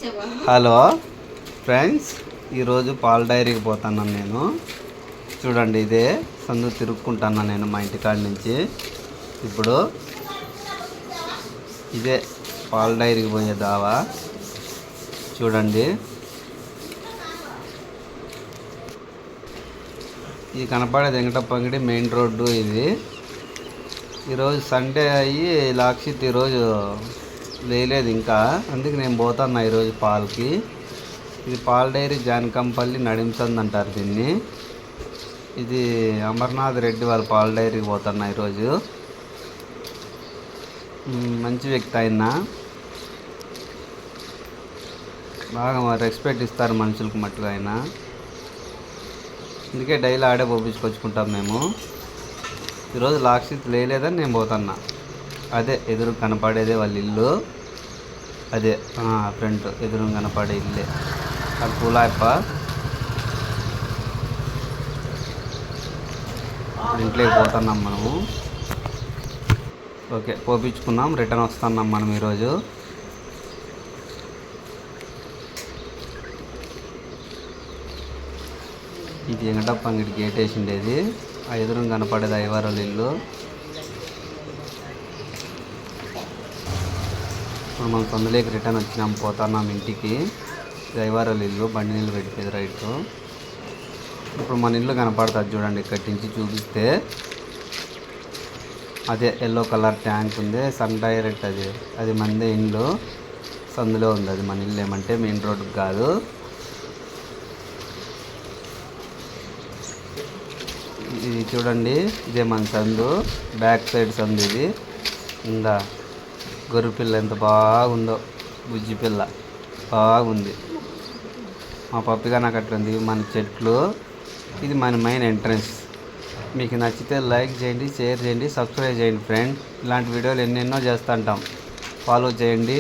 Hello friends, ఈరోజు పాల డైరీకి పోతున్నాను నేను. చూడండి, ఇదే సందు తిరుక్కుంటున్నాను నేను మా ఇంటికాడ నుంచి. ఇప్పుడు ఇదే పాల డైరీకి పోయే దావా. చూడండి, ఇది కనపడేది వెంకటప్ప అంగడి మెయిన్ రోడ్డు. ఇది ఈరోజు సండే అయ్యి లాక్షిత్ ఈరోజు లేలేదు ఇంకా, అందుకే నేను పోతున్నా ఈరోజు పాలకి. ఇది పాల డైరీ జానకంపల్లి నడింసంది అంటారు దీన్ని. ఇది అమర్నాథ్ రెడ్డి వాళ్ళ పాల డైరీకి పోతున్నా ఈరోజు. మంచి వ్యక్తి ఆయన, బాగా రెస్పెక్ట్ ఇస్తారు మనుషులకు మట్టుగా ఆయన. అందుకే డైలీ ఆడే పోపించుకొచ్చుకుంటాం మేము. ఈరోజు లాక్షిత్ లేలేదని నేను పోతున్నా. అదే ఎదురు కనపడేదే వాళ్ళ ఇల్లు, అదే ఫ్రంట్ ఎదురు కనపడే ఇల్లే. అది పూలాయప్ప ఇంట్లోకి పోతున్నాం మనము. ఓకే, పోపించుకున్నాం, రిటర్న్ వస్తున్నాం మనం ఈరోజు. ఇది వెంకటప్ప అంగడి గేట్ వేసిండేది, ఆ ఎదురు కనపడేది అయ్యవారాల ఇల్లు. ఇప్పుడు మనం తొందరలోకి రిటర్న్ వచ్చినాం, పోతున్నాం ఇంటికి. దైవారాల ఇల్లు, బండి నీళ్ళు పెట్టేది రైట్. ఇప్పుడు మన ఇల్లు కనపడుతుంది చూడండి, ఇక్కడి నుంచి చూపిస్తే. అదే ఎల్లో కలర్ ట్యాంక్ ఉంది, సన్ డైరెక్ట్ అది మందే ఇల్లు. సందులో ఉంది అది మన ఇల్లు, ఏమంటే మెయిన్ రోడ్డుకి కాదు. ఇది చూడండి, ఇదే మన సందు, బ్యాక్ సైడ్ సందు ఇది. ఇంకా గొర్రె పిల్ల ఎంత బాగుందో, బుజ్జి పిల్ల బాగుంది. మా పప్పిగా నాకు అట్లుంది. మన చెట్లు, ఇది మన మెయిన్ ఎంట్రన్స్. మీకు నచ్చితే లైక్ చేయండి, షేర్ చేయండి, సబ్స్క్రైబ్ చేయండి ఫ్రెండ్. ఇలాంటి వీడియోలు ఎన్నెన్నో చేస్తుంటాం, ఫాలో చేయండి.